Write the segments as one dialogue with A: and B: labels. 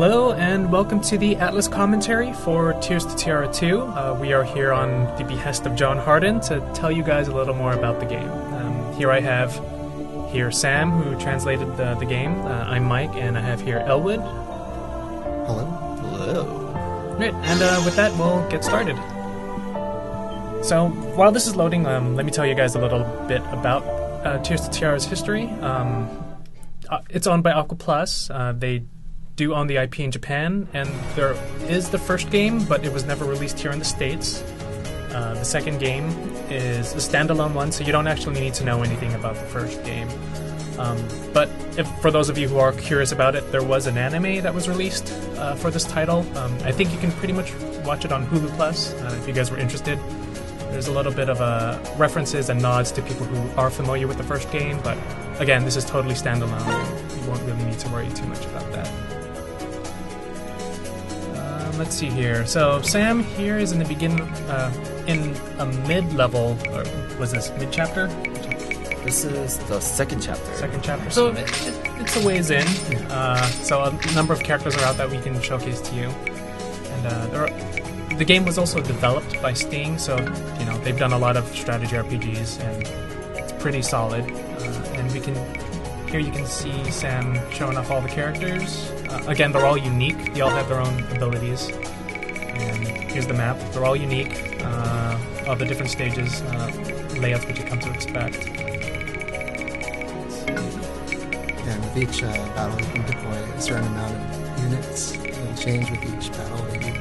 A: Hello and welcome to the Atlas commentary for Tears to Tiara 2. We are here on the behest of John Harden to tell you guys a little more about the game. Here I have Sam, who translated the game. I'm Mike, and I have here Elwood.
B: Hello.
C: Hello.
A: Right, and with that, we'll get started. So, while this is loading, let me tell you guys a little bit about Tears to Tiara's history. It's owned by Aqua Plus. They do own the IP in Japan, and there is the first game, but it was never released here in the States. The second game is a standalone one, so you don't actually need to know anything about the first game. But for those of you who are curious about it, there was an anime that was released for this title. I think you can pretty much watch it on Hulu Plus if you guys were interested. There's a little bit of references and nods to people who are familiar with the first game, but again, this is totally standalone. You won't really need to worry too much about that. Let's see here. So Sam here is in the beginning, in a mid-level, or was this mid-chapter?
C: This is the second chapter.
A: Second chapter. So it's a ways in. So a number of characters are out that we can showcase to you. And the game was also developed by Sting, so you know they've done a lot of strategy RPGs, and it's pretty solid. And here you can see Sam showing off all the characters. Again, they're all unique. They all have their own abilities. And here's the map. They're all unique. All the different stages, layouts which you come to expect.
B: And with each battle, you can deploy a certain amount of units. It'll change with each battle that you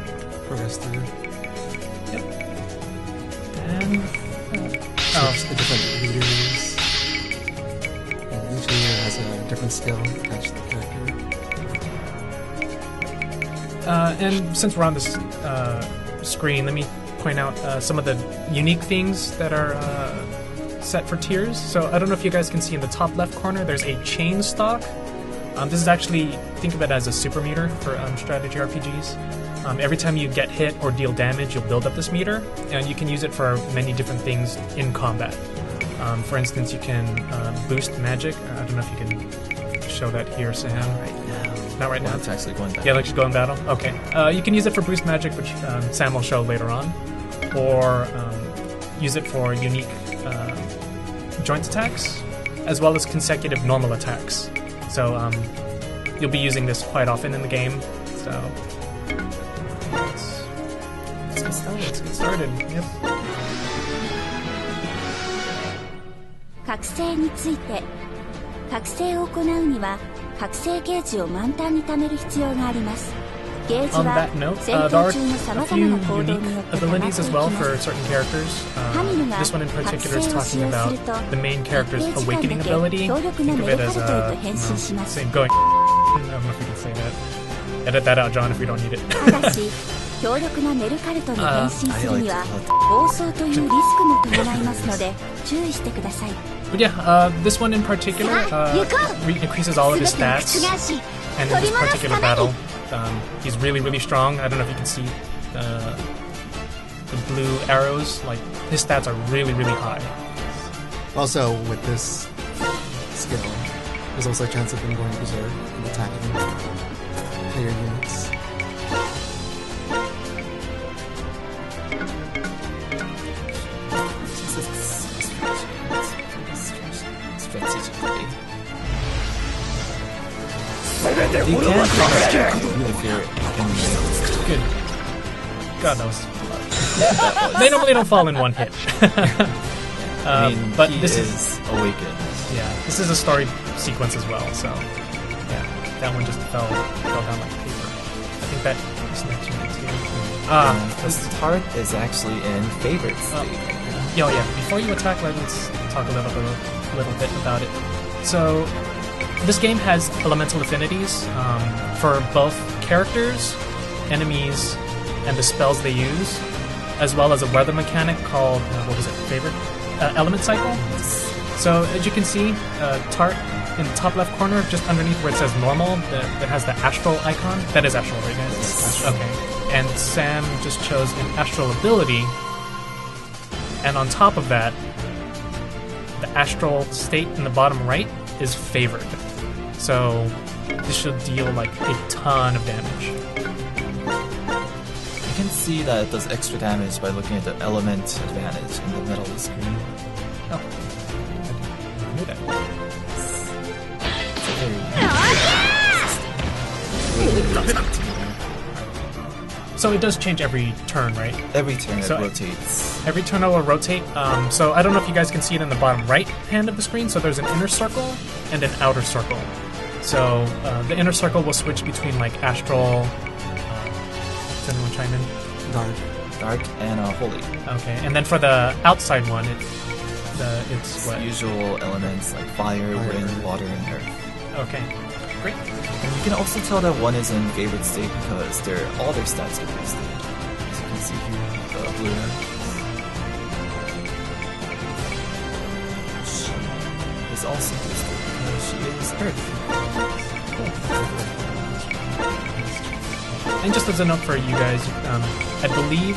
B: progress through.
A: Yep. And
B: the different leaders. And each leader has a different skill attached to the character.
A: And since we're on this screen, let me point out some of the unique things that are set for tiers. So I don't know if you guys can see in the top left corner, there's a chain stock. This is actually, think of it as a super meter for strategy RPGs. Every time you get hit or deal damage, you'll build up this meter, and you can use it for many different things in combat. For instance, you can boost magic. I don't know if you can show that here, Sam.
C: Right now.
A: Not right now.
C: It's actually going battle.
A: Yeah, let's go in battle. Okay. You can use it for boost magic, which Sam will show later on, or use it for unique joint attacks, as well as consecutive normal attacks. So you'll be using this quite often in the game. So let's get started. Let's get started. Yep.
D: 覚醒について覚醒を行うには覚醒ゲージを満タンに貯める必要があります。ゲージ
A: On
D: は
A: that note,
D: 戦
A: there
D: 闘
A: are
D: 中のさま
A: a
D: ざ
A: few
D: まな行動
A: unique
D: によって溜まってい
A: abilities
D: き
A: as
D: ま
A: well
D: す。
A: for certain characters.
D: 神ヌが
A: This one in
D: 覚
A: particular
D: 醒
A: is
D: を使
A: talking
D: 用
A: about
D: すると
A: the main
D: 一
A: character's
D: 定時間
A: awakening
D: だけ
A: ability.
D: 強力な
A: Think
D: メ
A: of
D: ル
A: it
D: カ
A: as
D: ルトへと変身します。
A: saying going. I don't know if we can say that. Edit that out, John, if we don't need it.
D: ただし強力なメルカルトに変身するには暴走というリスクも伴いますので注意してください。
A: But yeah, this one in particular increases all of his stats. And in this particular battle, he's really, really strong. I don't know if you can see the blue arrows. Like, his stats are really, really high.
B: Also, with this skill, there's also a chance of him going berserk and attacking player units.
C: Strategically. You can cross if you're in
A: Good. God knows. They normally don't fall in one hit.
C: I mean,
A: but
C: he
A: this
C: is awakened.
A: Yeah, this is a story sequence as well, so yeah, that one just fell down like paper. I think that is next one too.
C: This tart is actually in favorites.
A: Yeah. Before you attack, let's talk a little bit about it. So, this game has elemental affinities for both characters, enemies, and the spells they use, as well as a weather mechanic called favorite element cycle. So as you can see, Tart in the top left corner, just underneath where it says normal, that has the astral icon. That is astral, right guys? Okay. And Sam just chose an astral ability, and on top of that, the astral state in the bottom right is favored. So this should deal like a ton of damage.
C: You can see that it does extra damage by looking at the element advantage in the middle of the screen.
A: Oh, I knew that.
C: It's a very
A: So it does change every turn, right?
C: every turn it
A: So-
C: rotates.
A: Every turn it will rotate. So I don't know if you guys can see it in the bottom right hand of the screen. So there's an inner circle and an outer circle. So the inner circle will switch between like astral. Does anyone chime in?
B: Dark.
C: Dark and holy.
A: Okay, and then for the outside one, it's
C: It's
A: what?
C: usual elements like fire, wind, water, and earth.
A: Okay, great.
C: And you can also tell that one is in favored state because all their stats are boosted. As you can see here, the blue one. She is also boosted because she is earth.
A: And just as a note for you guys, I believe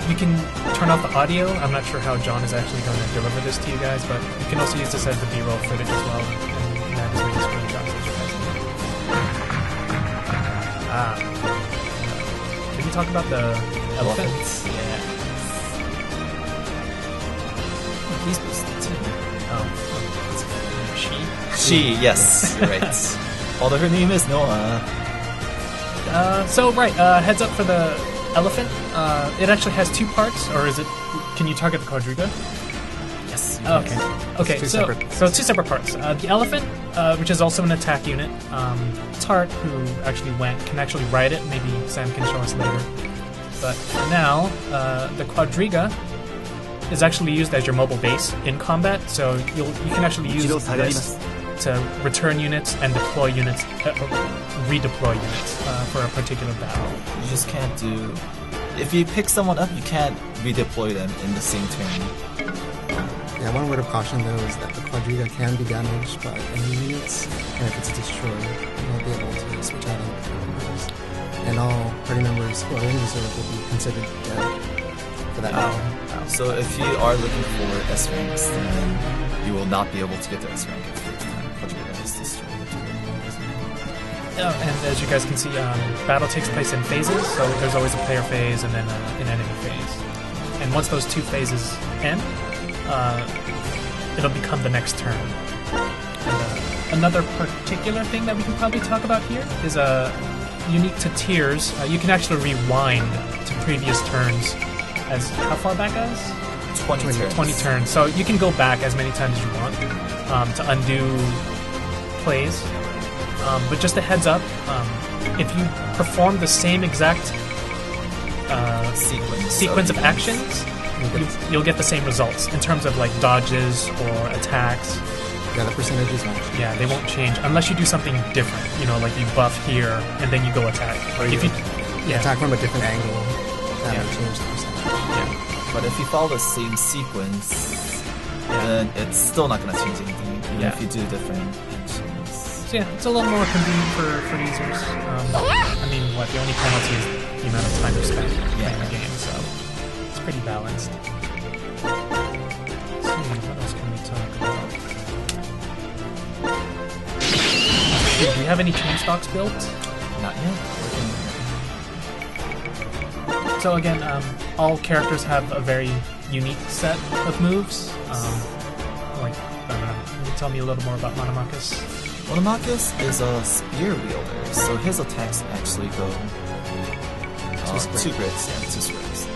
A: you can turn off the audio. I'm not sure how John is actually going to deliver this to you guys, but you can also use this as the B-roll footage as well. And that is where you screenshots as you guys need. Can we talk about the elephants? Yeah.
C: He's boosted too.
A: Oh, she?
C: She, yes, you're right. Although her name is Noah.
A: Heads up for the elephant. It actually has two parts, or is it? Can you target the quadriga?
C: Yes.
A: Okay. Okay.
B: Two
A: So
B: separate.
A: two separate parts. The elephant, which is also an attack unit. Tart, who actually can actually ride it. Maybe Sam can show us later. But for now, the quadriga is actually used as your mobile base in combat. So you can actually use this to return units and deploy units, redeploy units for a particular battle.
C: You just can't do. If you pick someone up, you can't redeploy them in the same turn.
B: Yeah, one word of caution though is that the quadriga can be damaged by enemy units, and if it's destroyed, you'll be able to switch out any party members. And all party members who are in reserve will be considered dead for that battle.
C: So if you are looking for S ranks, then you will not be able to get the S rank if the quadriga is destroyed.
A: And as you guys can see, battle takes place in phases. So there's always a player phase and then an enemy phase. And once those two phases end, it'll become the next turn. And, another particular thing that we can probably talk about here is unique to tiers. You can actually rewind to previous turns. As how far back as?
C: 20 turns.
A: 20 turns. So you can go back as many times as you want to undo plays. But just a heads up, if you perform the same exact sequence of actions, you'll get the same results in terms of like dodges or attacks.
B: Yeah, the percentages won't change.
A: Yeah, they won't change unless you do something different. You know, like you buff here and then you go attack.
B: Or
A: if you
B: attack from a different angle, that
A: Yeah.
B: will change the percentage.
A: yeah.
C: But if you follow the same sequence, then it's still not going to change anything, even
A: Yeah.
C: if you do different actions.
A: So yeah, it's a little more convenient for users. I mean, the only penalty is the amount of time you spend playing the game, so it's pretty balanced. Let's see, what else can we talk about? Do you have any chain stocks built?
C: Not yet.
A: So again, all characters have a very unique set of moves. Can you tell me a little more about Monomachus?
C: Monomachus is a spear wielder, so his attacks actually go two grids, two squares.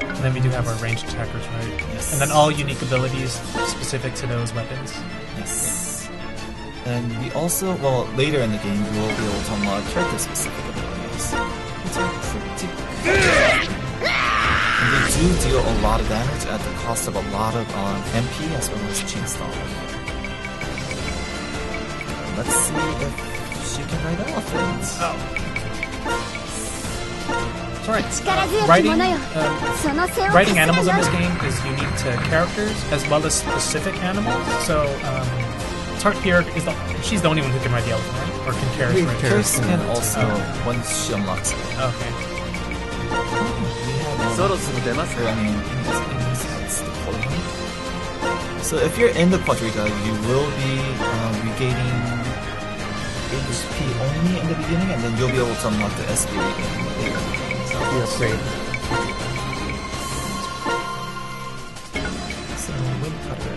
A: And then we do have our ranged attackers, right?
C: Yes.
A: And then all unique abilities specific to those weapons.
C: Yes. And we also, later in the game, we will be able to unlock character-specific abilities, which are pretty cool. And they do deal a lot of damage at the cost of a lot of MP as well as chainsaw. Let's see if she can ride elephants.
A: Oh. Sorry.
D: 力強き
A: Riding,
D: ものよ その背を
A: riding
D: か
A: animals
D: す
A: in
D: る
A: this
D: の
A: game is unique to characters as well as specific animals. So, Tart here she's the only one who can ride the elephant, right? Or can carry
B: We
A: it.
B: carry-
C: Curse can also, once she unlocks it.
A: Okay.
C: So if you're in the quadriga, you will be regaining HP only in the beginning, and then you'll be able to unlock the SP again later.
B: Yes, great.
C: So, Woodcutter.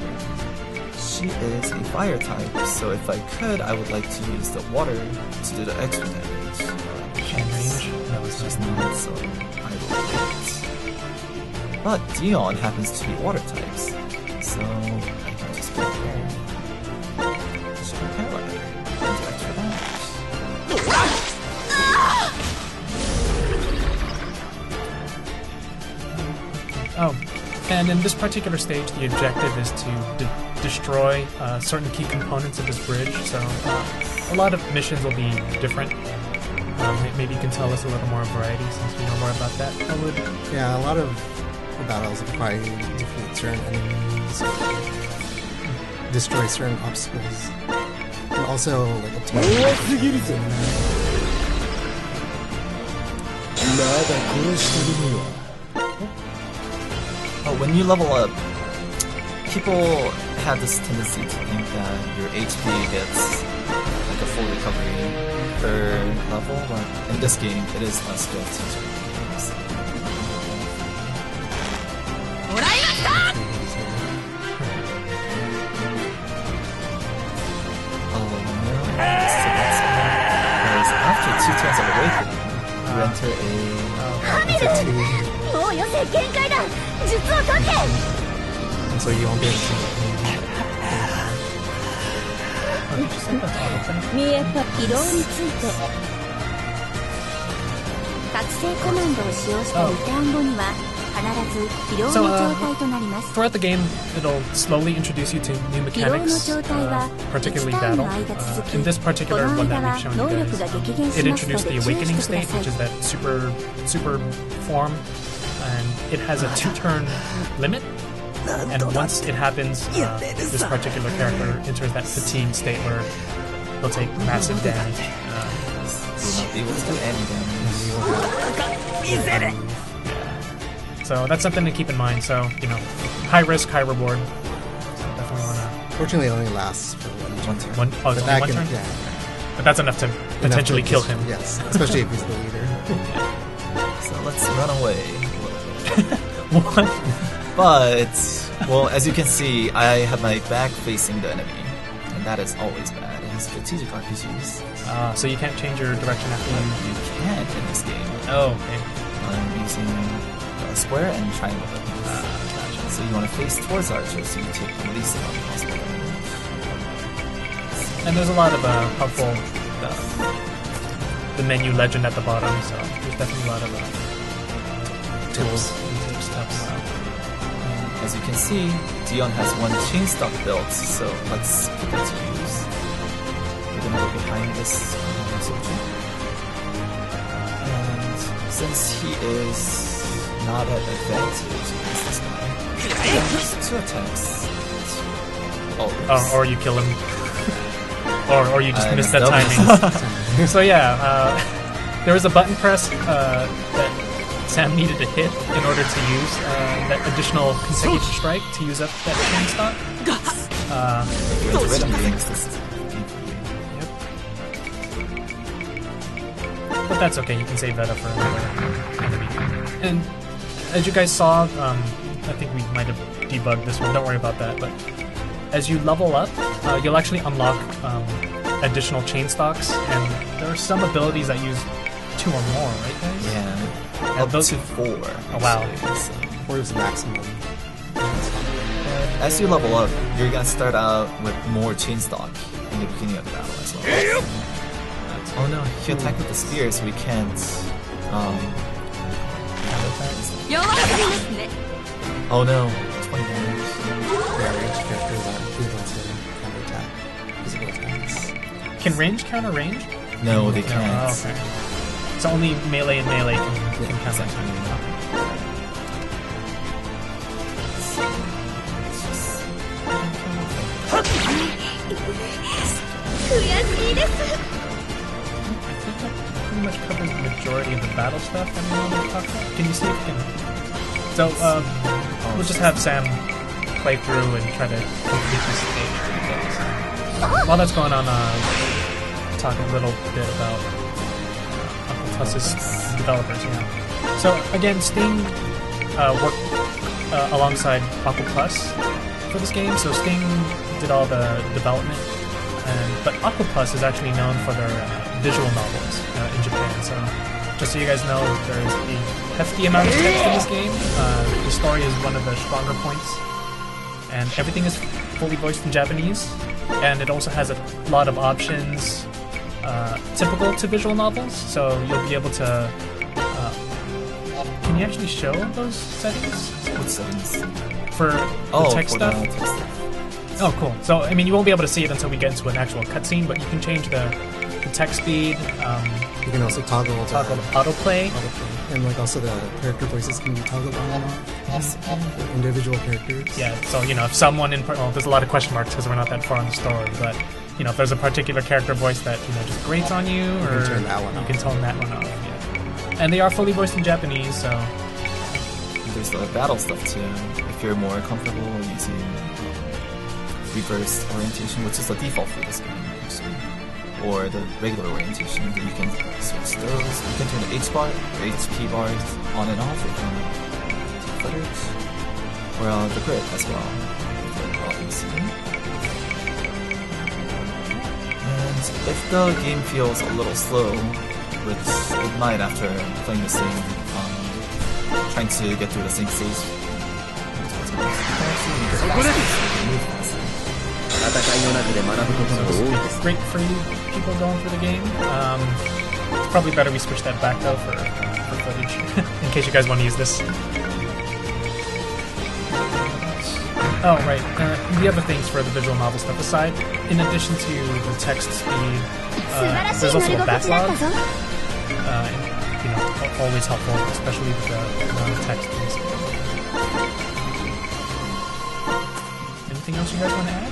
C: She is a fire type, so if I could, I would like to use the water to do the extra damage.
A: Chain range. That was
C: She's
A: just
C: not, so I will wait. But Dion happens to be water types, so I can just go there. Just prepare it. And do extra damage.
A: Oh, and in this particular stage, the objective is to destroy certain key components of this bridge. So a lot of missions will be different. Maybe you can tell us a little more variety since we know more about that. I would.
B: Yeah, a lot of the battles require you to defeat certain enemies, destroy certain obstacles, and also like
C: Oh, when you level up, people have this tendency to think that your HP gets like a full recovery per level, but in this game, it is a skill teacher. Because after 2 turns of awakening, you enter a
B: and so you won't be able to.
D: 見えた移動について覚醒コマンドを使用したリターン後には必ず疲労の状態となります。
A: Throughout the game, it'll slowly introduce you to new mechanics, particularly battle. In this particular one that we've shown you guys, it introduced the awakening state, which is that super form, and it has a 2-turn limit. And once it happens, this particular character enters that fatigue state where they'll take massive damage.
C: will not be able to do any damage.
A: So that's something to keep in mind. So, you know, high risk, high reward. So definitely want to...
B: Fortunately, it only lasts for one turn.
A: Oh, it's only one turn?
B: Yeah.
A: But that's enough to potentially kill him.
B: Yes, especially if he's the leader.
C: So let's run away.
A: What?
C: But, well, as you can see, I have my back facing the enemy. And that is always bad in strategic RPGs.
A: So you can't change your direction after you...
C: You can in this game.
A: Oh, okay.
C: I'm using square and triangle buttons.
A: Gotcha.
C: So you want to face towards archers so you take the least amount of possible damage.
A: And there's a lot of helpful the menu legend at the bottom, so there's definitely a lot of tools and tips to help you out.
C: As you can see, Dion has one chain stock built, so let's put that to use. We're gonna go behind this soldier. And since he is not at advantage against this guy, there's 2 attacks.
A: Oh, or you kill him. or you just miss that
C: double.
A: timing. So yeah, there was a button press that Sam needed to hit in order to use that additional consecutive strike to use up that chain stock.
C: Rhythm games, this is
A: But that's okay, you can save that up for another enemy. And as you guys saw, I think we might have debugged this one, don't worry about that, but as you level up, you'll actually unlock additional chain stocks, and there are some abilities that use 2 or more, right guys?
C: yeah.
A: Up
C: Those
A: to
C: 4.
A: Oh wow.
C: So,
B: 4 is the maximum.
C: as you level up, you're gonna start out with more chain stock in the beginning of the battle as well. Oh no, he attacked with the spear, so we can't. Oh no, 20 damage.
B: Yeah, ranged characters are able to counterattack physical attacks.
A: Can range counter range?
C: No, they
A: No,
C: can't.
A: oh, okay. So only melee and melee can count that time. Pretty much covers the majority of the battle stuff that we want to talk about. Can you see if you can... So, we'll just have Sam play through and try to complete this stage. While that's going on, talk a little bit about Uncle Plus's developers. Yeah. So again, Sting worked alongside Aqua Plus for this game. So Sting did all the development, but Aqua Plus is actually known for their visual novels in Japan. So just so you guys know, there's a hefty amount of text in this game. The story is one of the stronger points, and everything is fully voiced in Japanese. And it also has a lot of options typical to visual novels. So you'll be able to. Can you actually show those settings?
C: What settings?
A: For the text
C: for
A: stuff?
C: the text stuff.
A: Oh, cool. So, I mean, you won't be able to see it until we get into an actual cutscene, but you can change the text speed.
B: You can also toggle
A: autoplay.
B: And like also the character voices can be toggled on and off.
C: Yes.
B: For individual characters.
A: Yeah, so, if someone there's a lot of question marks because we're not that far in the story, but, if there's a particular character voice that, just grates on you, or
B: can turn that one
A: you can turn that one off, yeah. And they are fully voiced in Japanese, so...
C: There's the battle stuff too. If you're more comfortable using reverse orientation, which is the default for this game, actually, or the regular orientation, then you can switch those. You can turn the H bar or HP bars on and off if you want footage, or the grid as well. Obviously. And if the game feels a little slow, which it might after playing the same, trying to get through the same stage.
A: It's great for you people going through the game. It's probably better we switch that back though for footage, in case you guys want to use this. Oh, right. The other things for the visual novel stuff aside, in addition to the text speed, there's also a backlog. Always helpful, especially with the amount of text in this game. Anything else you guys want to add?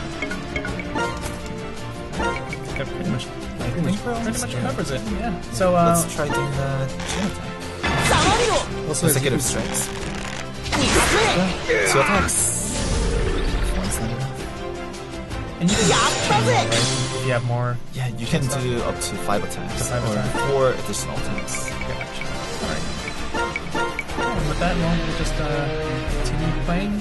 A: That pretty much covers it. Yeah. So
C: let's try doing the chain attack. Also, consecutive strikes. Two attacks.
A: And you can right? If you have more.
C: Yeah, you can do up to 5 attacks or 4 additional attacks.
A: Gotcha. Alright. And with that, we'll just continue playing.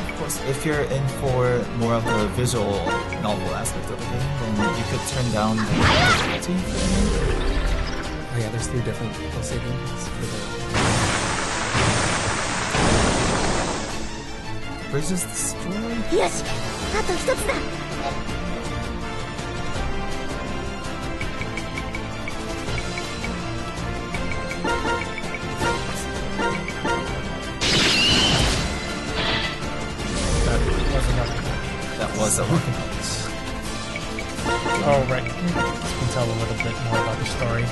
C: Of course, if you're in for more of the visual novel aspect of the game, then you could turn down the difficulty for the game.
B: Oh yeah, there's 3 different settings for the...
C: Bridges destroyed?
D: Yes! あと1つだ!
C: That was a lucky punch.
A: Oh, right. You can tell a little bit more about the story.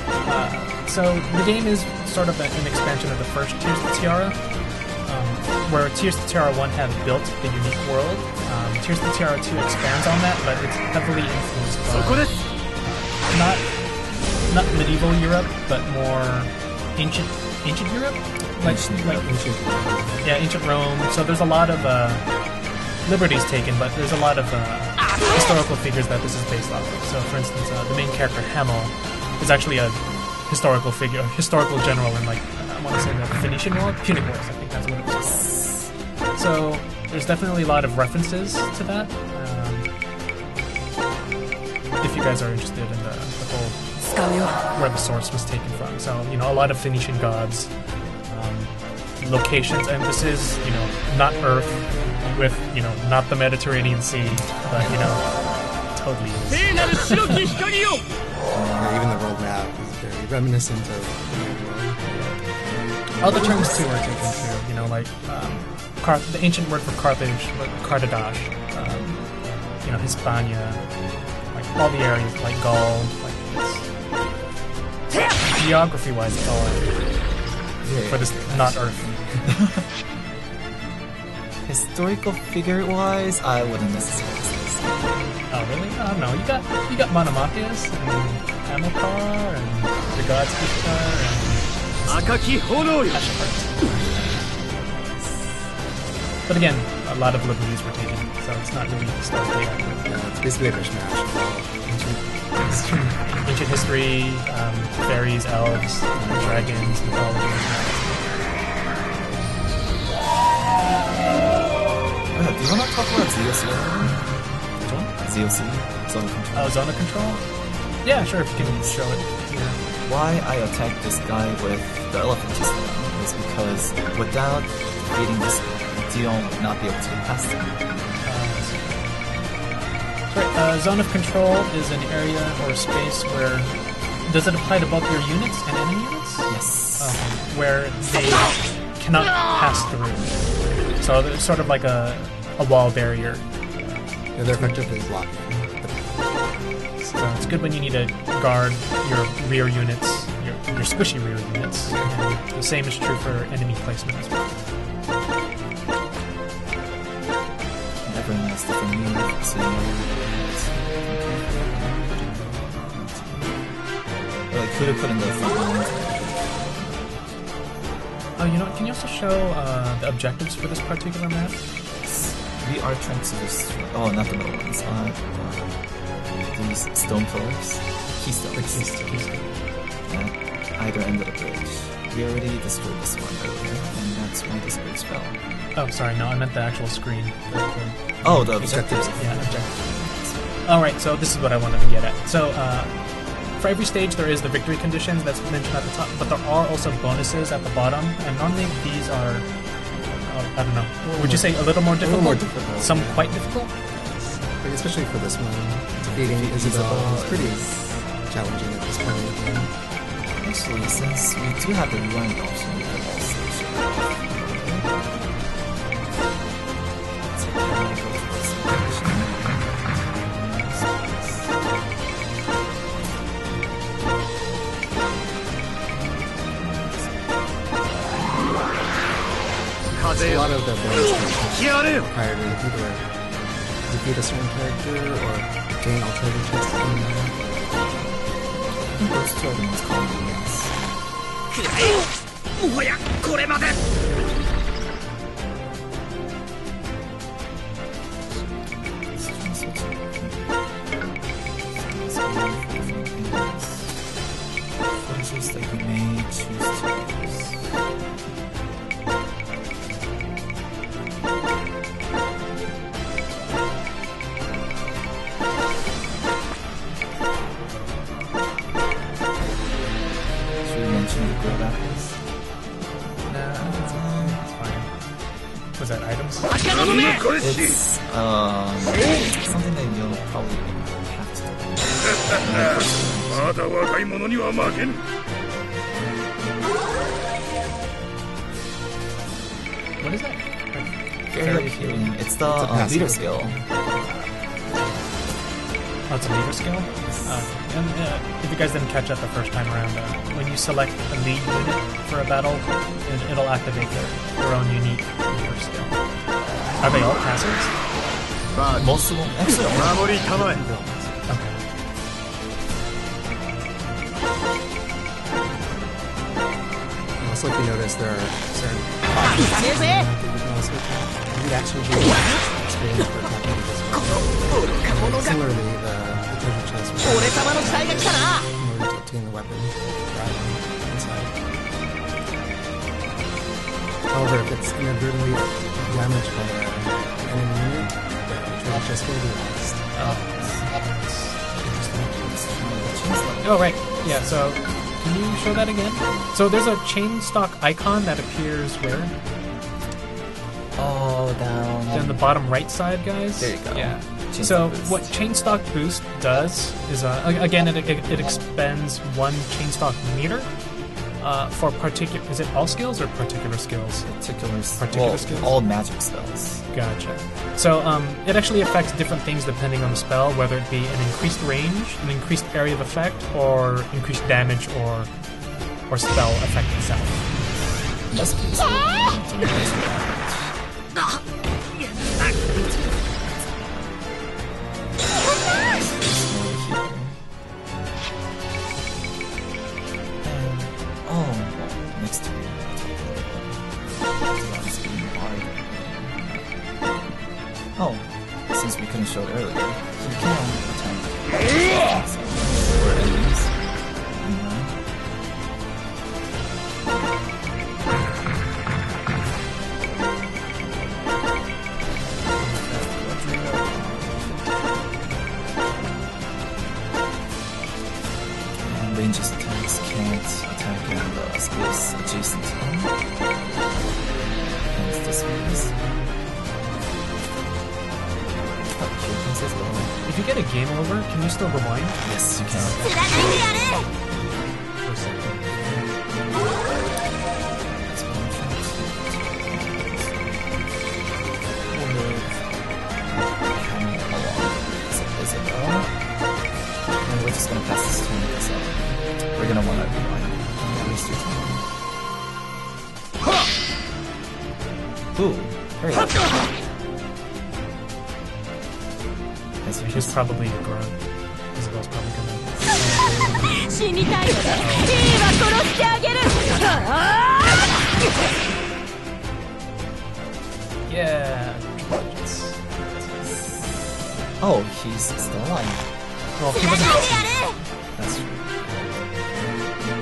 A: So, the game is sort of an expansion of the first Tears of Tiara, where Tears of Tiara 1 had built a unique world. Tears of Tiara 2 expands on that, but it's heavily influenced by not medieval Europe, but more ancient Europe? Ancient Rome. So there's a lot of liberties taken, but there's a lot of historical figures that this is based off of. So, for instance, the main character, Hamel, is actually a historical figure, a historical general in, I want to say the Phoenician War? Punic Wars, I think that's what it was. So, there's definitely a lot of references to that. If you guys are interested in the whole, where the source was taken from. So, a lot of Phoenician gods, locations, and this is, not Earth, with, not the Mediterranean Sea, but, totally is.
B: Even the world map is very reminiscent of the world.
A: Other terms, too, are taken, too, the ancient word for Carthage, Carthage, Hispania, all the areas, Gaul, it's... Geography-wise, it's all for this, not Earth.
C: Historical figure-wise, I wouldn't necessarily say this.
A: Oh, really? Oh, no. You got Monomachus and Hamilcar and the gods Ishtar and... Ashford. But again, a lot of liberties were taken, so it's not really historically accurate.
B: Yeah, it's basically a mishmash of all ancient.
A: Ancient history, fairies, elves, dragons, mythology.
C: Do you want to talk about ZOC? ZOC? Zone Control.
A: Zone of control? Yeah, sure, if you can show it. Yeah.
C: Why I attacked this guy with the elephant system is because without defeating this deal, would not be able to get past him.
A: Right, zone of control is an area or a space where... Does it apply to both your units and enemy units?
C: Yes.
A: Where they cannot pass through. So it's sort of like a wall barrier.
B: Yeah, they're effectively blocking.
A: So it's good when you need to guard your rear units, your squishy rear units. And the same is true for enemy placement as well.
C: Everyone has different units, so I could have put in the front line.
A: Oh, you know what? Can you also show the objectives for this particular map?
C: We are trying to destroy. Oh, not the middle ones. These stone pillars. Keystones. At either end of the bridge. We already destroyed this one earlier, and that's why this bridge fell.
A: Oh, sorry, no, I meant the actual screen.
C: Oh, the objectives.
A: Yeah, objectives. Alright, so this is what I wanted to get at. So, for every stage there is the victory conditions that's mentioned at the top, but there are also bonuses at the bottom, and normally these are, I don't know, would you say a little more difficult? Some quite difficult?
B: Like, especially for this one, defeating Isabel is pretty challenging at this point in the game.
C: Actually, since we do have the rewind option, we could also show
B: A lot of the bonus required to defeat a certain character or gain alternative chests in there.
C: those two are the most common ones. Phrases that we may choose to use.
A: Was that items?
C: It's something that you'll probably have to
A: What is that?
C: Very appealing. It's the leader skill.
A: Oh, it's a leader skill? And if you guys didn't catch that the first time around, when you select a lead unit for a battle, it'll activate their own unique leader skill. Are they all passives?
C: Most of them, actually,
A: Okay.
B: Also, if you notice, there are certain options that you can also attack. You'd actually be experience for attacking this one. Similarly, the treasure chest in order to obtain the weapon inside. However, if it's inadvertently damaged by an enemy unit, the treasure chest will be lost.
A: Oh, right. Yeah, so can you show that again? So there's a chain stock icon that appears where?
C: oh, down.
A: On the bottom right side, guys?
C: There you go.
A: Yeah.
C: Chain
A: So
C: stock boost.
A: what chain stock boost does is, again, it expends one chain stock meter for particular. Is it all skills or particular skills?
C: Particular
A: Particular skills?
C: All magic spells.
A: Gotcha. So it actually affects different things depending on the spell, whether it be an increased range, an increased area of effect, or increased damage or spell effect itself.
C: Must be so to increase the damage. Next to me. Oh, since we couldn't show it earlier, he can attack or enemies. And ranged attacks can't attack in the space adjacent to them. And this is.
A: If you get a game over, can you still rewind?
C: Yes, you can. We'll move Camel along Isabel. And we're just gonna pass this turn because we're gonna want to rewind. Don't waste your time. Ooh, hurry up.
A: He's probably a grunt. Isabel's probably gonna. Yeah.
C: Oh, he's still alive.
A: Well, he wasn't.
C: That's true.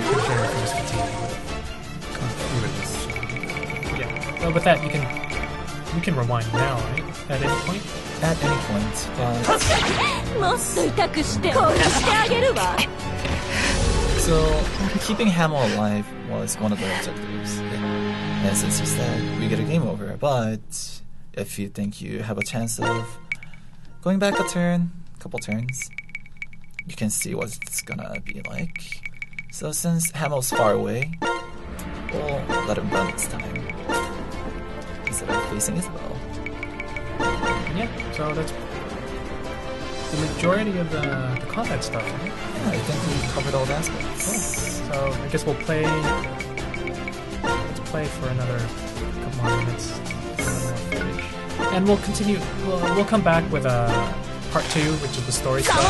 A: Pretty sure he was fatigued. Yeah. Well, with that, we can rewind now, right? At any point.
C: At any point, but so keeping Hamel alive was one of the objectives. And since you said we get a game over, but if you think you have a chance of going back a couple turns, you can see what it's gonna be like. So since Hamel's far away, we'll let him run this time instead of facing Isabel.
A: Yeah, so that's the majority of the combat stuff, right?
C: Yeah, I think we covered all the aspects.
A: Cool. So I guess let's play for another couple more minutes. And we'll continue, we'll come back with part 2, which is the story stuff,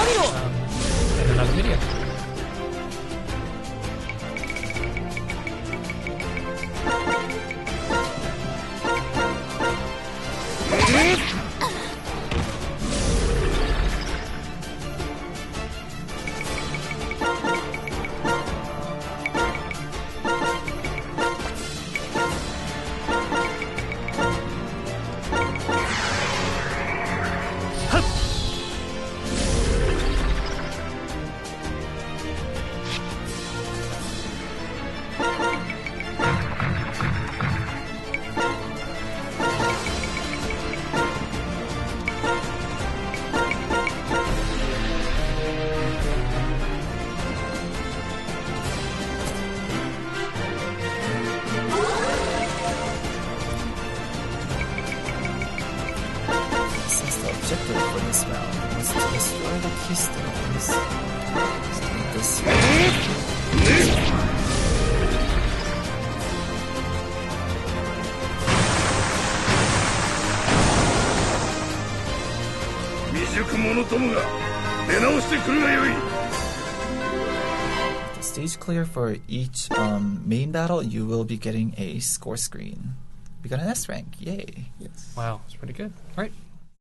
A: in another video.
C: objective for this round was to destroy the keystones. Let's do this. The stage clear for each main battle, you will be getting a score screen. We got an S rank, yay!
B: Yes.
A: Wow, it's pretty good. All right.